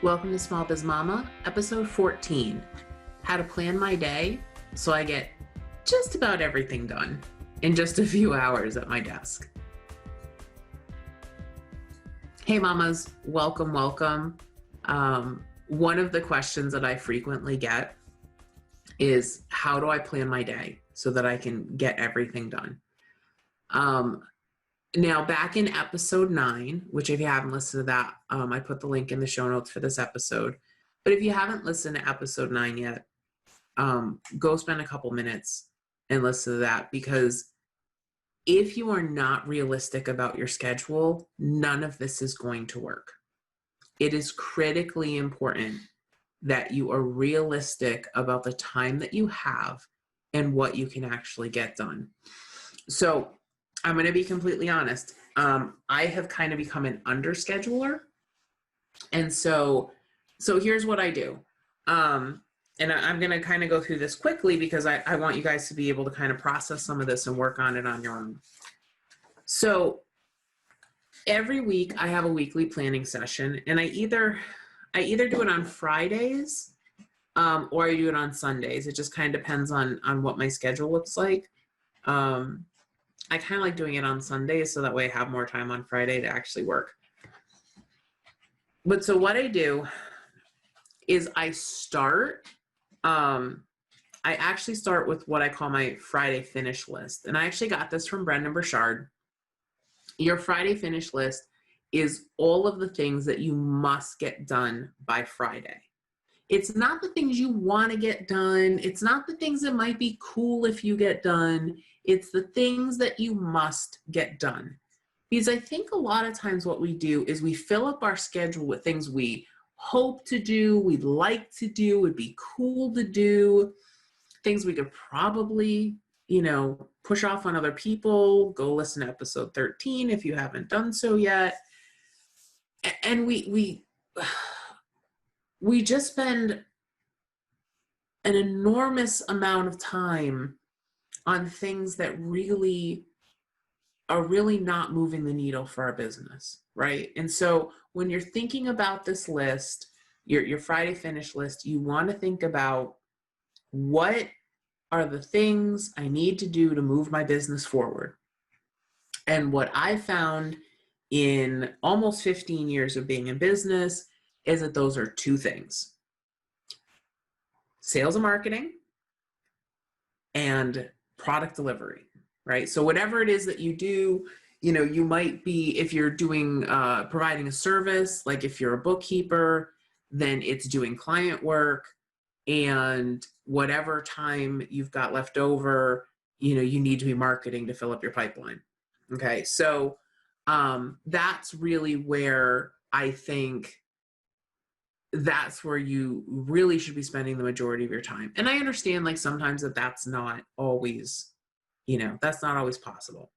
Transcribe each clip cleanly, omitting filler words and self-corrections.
Welcome to Small Biz Mama, episode 14, how to plan my day so I get just about everything done in just a few hours at my desk. Hey mamas, welcome. One of the questions that I frequently get is, how do I plan my day so that I can get everything done? Now, back in episode 9, which if you haven't listened to that, I put the link in the show notes for this episode. But if you haven't listened to episode 9 yet, go spend a couple minutes and listen to that, because if you are not realistic about your schedule, none of this is going to work. It is critically important that you are realistic about the time that you have and what you can actually get done. So I'm going to be completely honest. I have kind of become an underscheduler. And so here's what I do. And I'm going to kind of go through this quickly because I want you guys to be able to kind of process some of this and work on it on your own. So every week I have a weekly planning session, and I either do it on Fridays or I do it on Sundays. It just kind of depends on what my schedule looks like. I kind of like doing it on Sundays so that way I have more time on Friday to actually work. But so what I do is I actually start with what I call my Friday finish list. And I actually got this from Brendan Burchard. Your Friday finish list is all of the things that you must get done by Friday. It's not the things you want to get done. It's not the things that might be cool if you get done. It's the things that you must get done. Because I think a lot of times what we do is we fill up our schedule with things we hope to do, we'd like to do, would be cool to do, things we could probably, push off on other people. Go listen to episode 13 if you haven't done so yet. And we just spend an enormous amount of time on things that really are not moving the needle for our business, right? And so when you're thinking about this list, your Friday finish list, you want to think about, what are the things I need to do to move my business forward? And what I found in almost 15 years of being in business is that those are two things: sales and marketing and product delivery, right? So whatever it is that you do, you might be, if you're doing, providing a service, like if you're a bookkeeper, then it's doing client work, and whatever time you've got left over, you need to be marketing to fill up your pipeline. Okay. So, that's really where I think that's where you really should be spending the majority of your time. And I understand, like, sometimes that's not always, that's not always possible.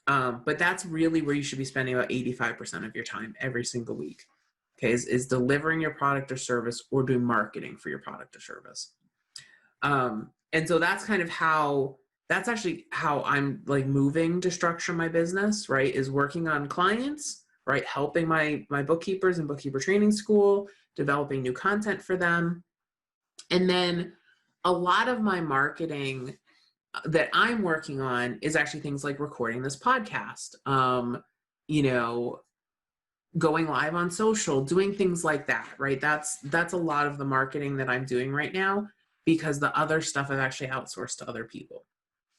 But that's really where you should be spending about 85% of your time every single week. Okay, is delivering your product or service or doing marketing for your product or service. And so that's kind of that's actually how I'm like moving to structure my business, right? Is working on clients, right? Helping my bookkeepers in bookkeeper training school, developing new content for them. And then a lot of my marketing that I'm working on is actually things like recording this podcast, going live on social, doing things like that, right? That's a lot of the marketing that I'm doing right now, because the other stuff I've actually outsourced to other people.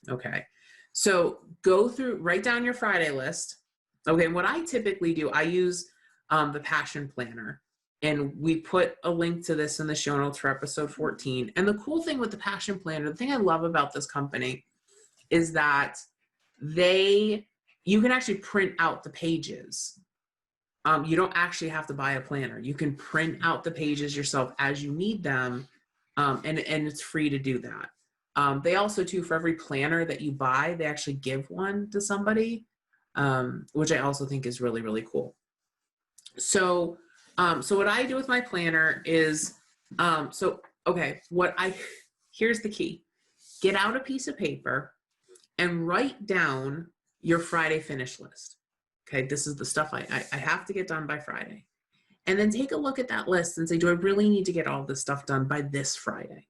Okay. So write down your Friday list. Okay. What I typically do, I use the Passion Planner, and we put a link to this in the show notes for episode 14. And the cool thing with the Passion Planner, the thing I love about this company is that you can actually print out the pages. You don't actually have to buy a planner. You can print out the pages yourself as you need them, and it's free to do that. They also, too, for every planner that you buy, they actually give one to somebody, which I also think is really, really cool. So what I do with my planner is, here's the key. Get out a piece of paper and write down your Friday finish list. Okay, this is the stuff I have to get done by Friday. And then take a look at that list and say, do I really need to get all this stuff done by this Friday?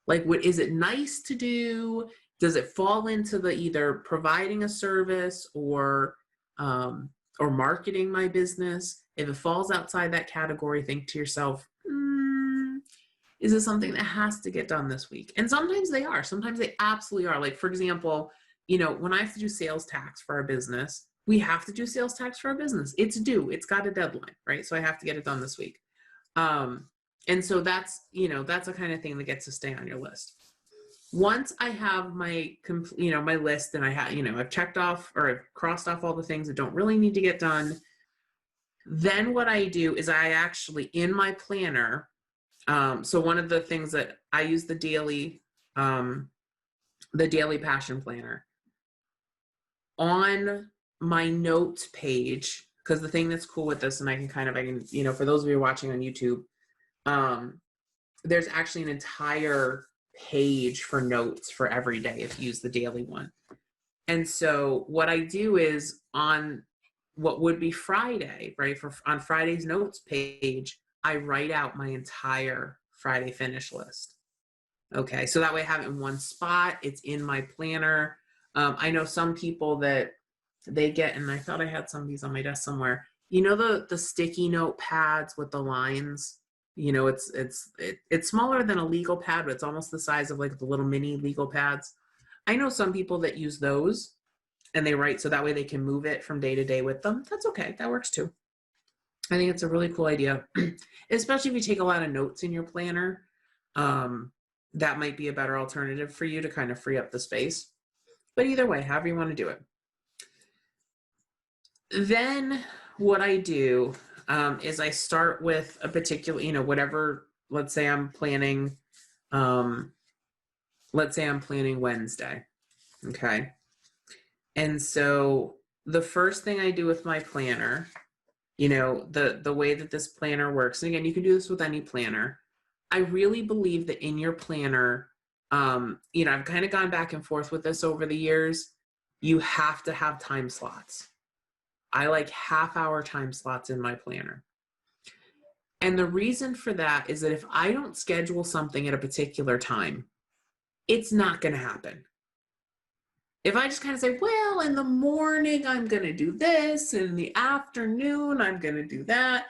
Like, what is it nice to do? Does it fall into the either providing a service or marketing my business? If it falls outside that category, think to yourself, is this something that has to get done this week? And sometimes they are. Sometimes they absolutely are. Like, for example, when I have to do sales tax for our business, we have to do sales tax for our business. It's due. It's got a deadline, right? So I have to get it done this week. And so that's the kind of thing that gets to stay on your list. Once I have my my list and I have, I've checked off or I've crossed off all the things that don't really need to get done, then what I do is I actually, in my planner, so one of the things that I use the daily passion planner on my notes page, because the thing that's cool with this, and I can for those of you watching on YouTube, there's actually an entire page for notes for every day if you use the daily one. And so what I do is on what would be Friday, right? On Friday's notes page, I write out my entire Friday finish list. Okay, so that way I have it in one spot. It's in my planner. I know some people that they get, and I thought I had some of these on my desk somewhere. The sticky note pads with the lines. It's smaller than a legal pad, but it's almost the size of like the little mini legal pads. I know some people that use those and they write so that way they can move it from day to day with them. That's okay. That works too. I think it's a really cool idea, especially if you take a lot of notes in your planner. That might be a better alternative for you to kind of free up the space. But either way, however you want to do it. Then what I do is I start with a particular, whatever, let's say I'm planning Wednesday. Okay. And so the first thing I do with my planner, the way that this planner works, and again, you can do this with any planner. I really believe that in your planner, I've kind of gone back and forth with this over the years. You have to have time slots. I like half-hour time slots in my planner. And the reason for that is that if I don't schedule something at a particular time, it's not going to happen. If I just kind of say, well, in the morning, I'm going to do this, and in the afternoon, I'm going to do that.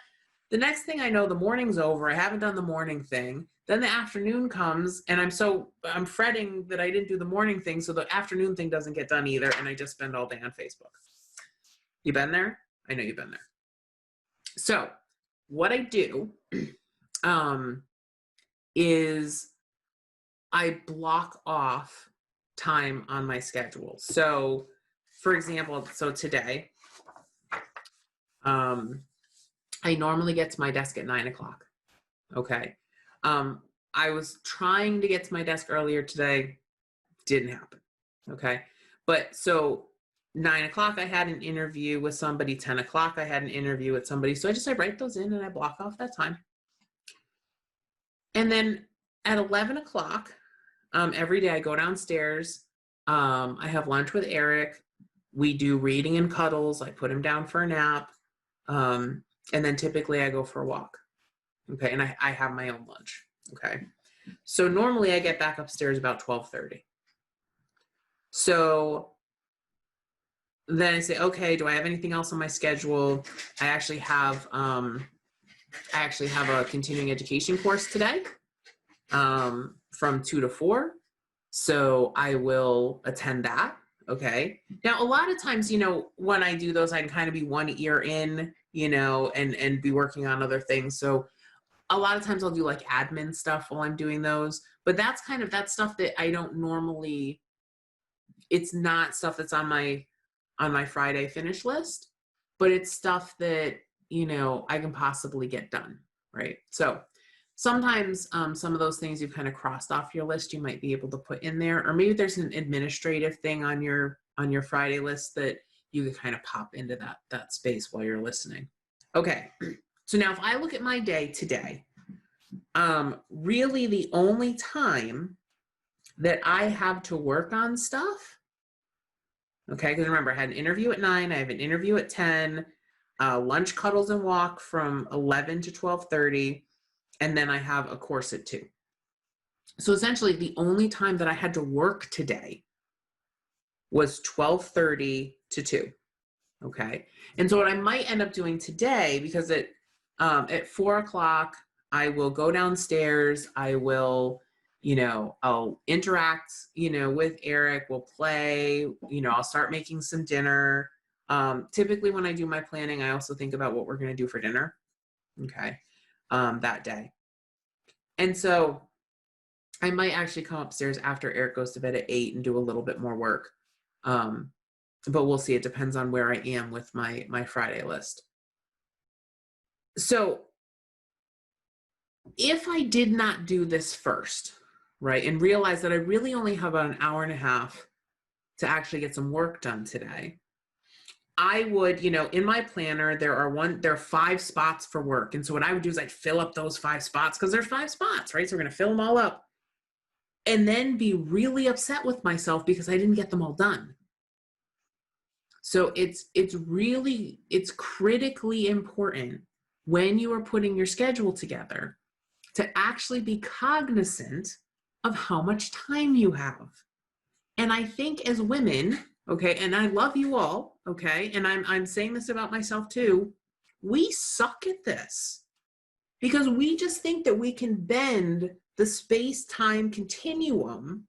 The next thing I know, the morning's over. I haven't done the morning thing. Then the afternoon comes, and I'm fretting that I didn't do the morning thing, so the afternoon thing doesn't get done either, and I just spend all day on Facebook. You been there? I know you've been there. So what I do is I block off time on my schedule. So for example, today, I normally get to my desk at 9:00. Okay. I was trying to get to my desk earlier today. Didn't happen. Okay. But so 9:00, I had an interview with somebody. 10:00, I had an interview with somebody. So I write those in and I block off that time. And then at 11:00, every day I go downstairs. I have lunch with Eric. We do reading and cuddles. I put him down for a nap. And then typically I go for a walk. Okay. And I have my own lunch. Okay. So normally I get back upstairs about 12:30. So then I say, okay, do I have anything else on my schedule? I actually have a continuing education course today, from 2 to 4. So I will attend that. Okay. Now, a lot of times, when I do those, I can kind of be one ear in, and be working on other things. So a lot of times I'll do like admin stuff while I'm doing those, but that's stuff that I don't normally, it's not stuff that's on my Friday finish list, but it's stuff that, I can possibly get done. Right. So sometimes some of those things you've kind of crossed off your list, you might be able to put in there, or maybe there's an administrative thing on your Friday list that you could kind of pop into that space while you're listening. Okay. So now if I look at my day today, really the only time that I have to work on stuff, okay, because remember I had an interview at 9, I have an interview at 10, lunch, cuddles, and walk from 11 to 12:30, and then I have a course at 2. So essentially, the only time that I had to work today was 12:30 to 2. Okay. And so what I might end up doing today, because at 4 o'clock, I will go downstairs. I will, I'll interact, with Eric. We'll play, I'll start making some dinner. Typically when I do my planning, I also think about what we're going to do for dinner. Okay. That day. And so I might actually come upstairs after Eric goes to bed at 8 and do a little bit more work. But we'll see. It depends on where I am with my Friday list. So if I did not do this first, right, and realize that I really only have about an hour and a half to actually get some work done today, I would, in my planner, there are 5 spots for work. And so what I would do is I'd fill up those 5 spots, because there's 5 spots, right? So we're going to fill them all up, and then be really upset with myself because I didn't get them all done. So it's critically important when you are putting your schedule together to actually be cognizant of how much time you have. And I think as women, okay, and I love you all, okay, and I'm saying this about myself too, we suck at this because we just think that we can bend the space-time continuum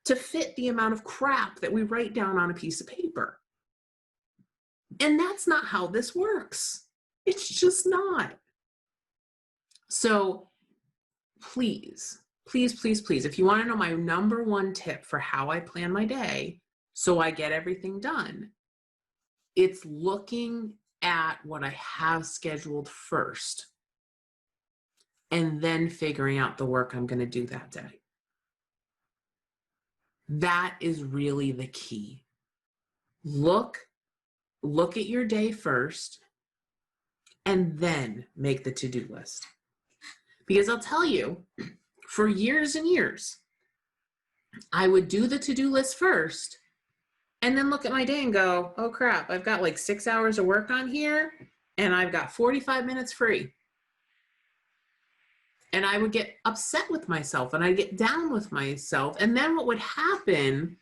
to fit the amount of crap that we write down on a piece of paper. And that's not how this works. It's just not. So please, please, please, please, if you want to know my number 1 tip for how I plan my day so I get everything done, it's looking at what I have scheduled first and then figuring out the work I'm going to do that day. That is really the key. Look at your day first and then make the to-do list. Because I'll tell you, for years and years, I would do the to-do list first and then look at my day and go, oh crap, I've got like 6 hours of work on here and I've got 45 minutes free. And I would get upset with myself and I'd get down with myself. And then what would happen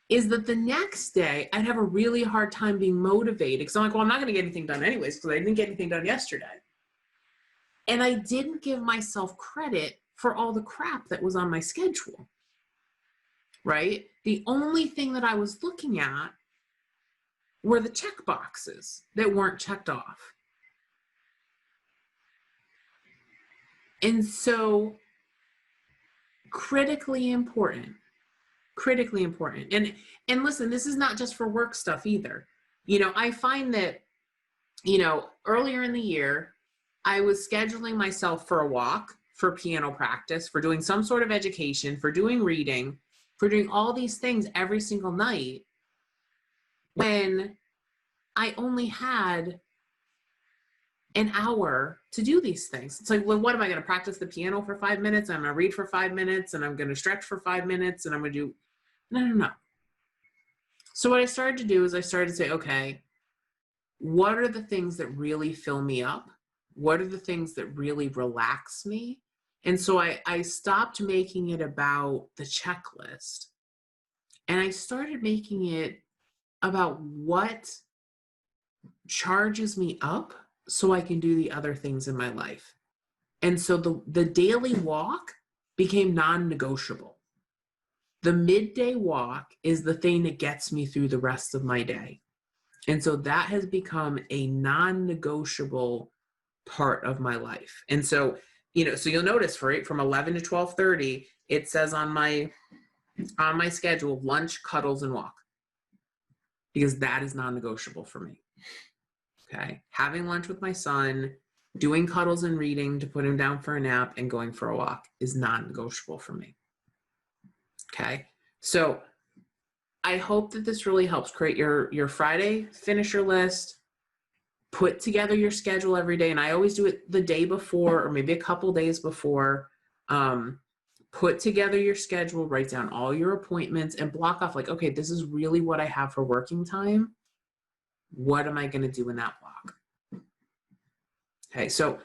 is that the next day I'd have a really hard time being motivated because I'm like, well, I'm not going to get anything done anyways because I didn't get anything done yesterday. And I didn't give myself credit for all the crap that was on my schedule, right? The only thing that I was looking at were the check boxes that weren't checked off. And so critically important. And listen, this is not just for work stuff either. I find that, earlier in the year, I was scheduling myself for a walk, for piano practice, for doing some sort of education, for doing reading, for doing all these things every single night when I only had an hour to do these things. It's like, well, what am I going to practice the piano for 5 minutes? I'm going to read for 5 minutes and I'm going to stretch for 5 minutes and I'm going to do, no. So what I started to do is I started to say, okay, what are the things that really fill me up? What are the things that really relax me? And so I stopped making it about the checklist and I started making it about what charges me up so I can do the other things in my life. And so the daily walk became non-negotiable. The midday walk is the thing that gets me through the rest of my day. And so that has become a non-negotiable part of my life. And so, so you'll notice from 11 to 12:30, it says on my schedule, lunch, cuddles, and walk. Because that is non-negotiable for me. Okay. Having lunch with my son, doing cuddles and reading to put him down for a nap and going for a walk is non-negotiable for me. Okay. So I hope that this really helps create your Friday finisher list, put together your schedule every day. And I always do it the day before or maybe a couple days before. Put together your schedule, write down all your appointments and block off like, okay, this is really what I have for working time. What am I going to do in that block? Okay, so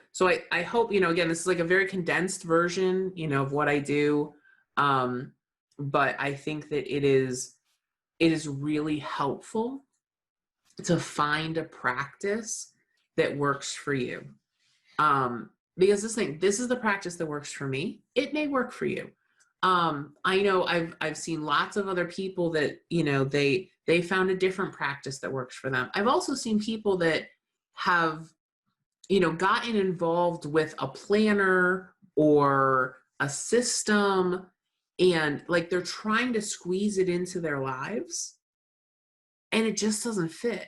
I hope, again, this is like a very condensed version, of what I do. But I think that it is really helpful to find a practice that works for you. Because this is the practice that works for me. It may work for you. I know I've seen lots of other people that, they found a different practice that works for them. I've also seen people that have, gotten involved with a planner or a system, and like they're trying to squeeze it into their lives and it just doesn't fit.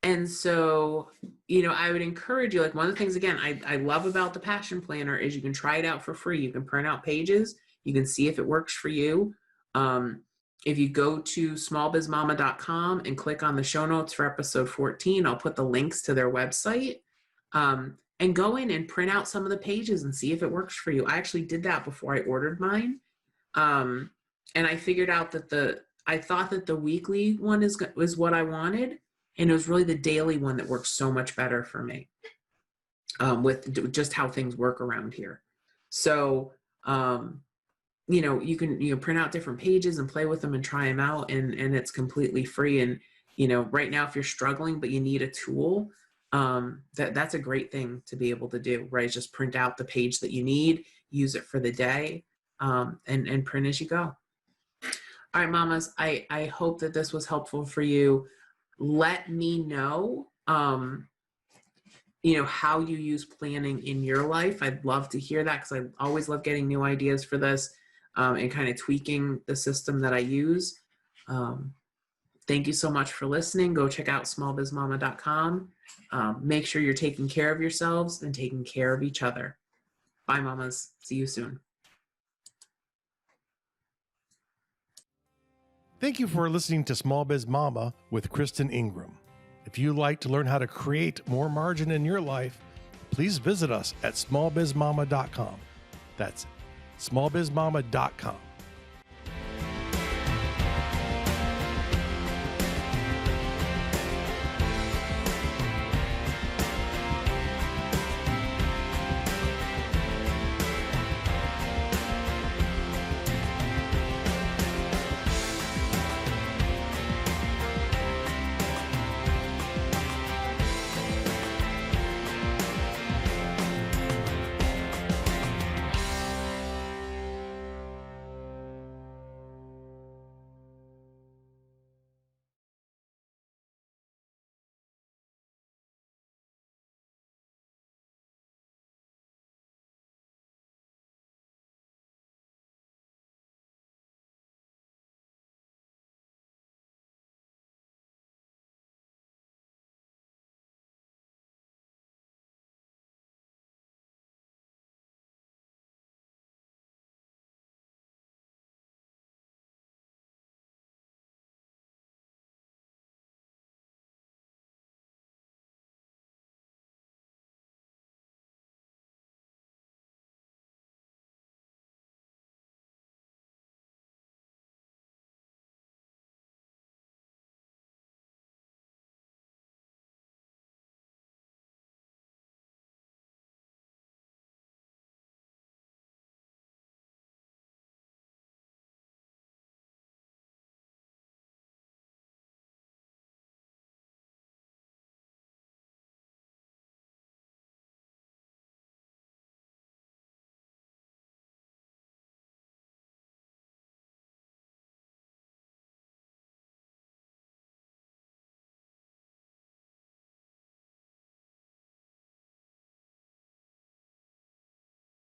And so, I would encourage you, like one of the things, again, I love about the Passion Planner is you can try it out for free. You can print out pages. You can see if it works for you. If you go to smallbizmama.com and click on the show notes for episode 14, I'll put the links to their website, and go in and print out some of the pages and see if it works for you. I actually did that before I ordered mine. And I figured out that I thought that the weekly one was what I wanted. And it was really the daily one that works so much better for me, with just how things work around here. So, you can print out different pages and play with them and try them out, and it's completely free. And right now, if you're struggling but you need a tool, that's a great thing to be able to do, right? Just print out the page that you need, use it for the day, and print as you go. All right, mamas, I hope that this was helpful for you. Let me know, how you use planning in your life. I'd love to hear that, because I always love getting new ideas for this, and kind of tweaking the system that I use. Thank you so much for listening. Go check out smallbizmama.com. Make sure you're taking care of yourselves and taking care of each other. Bye, mamas. See you soon. Thank you for listening to Small Biz Mama with Kristen Ingram. If you'd like to learn how to create more margin in your life, please visit us at smallbizmama.com. That's smallbizmama.com.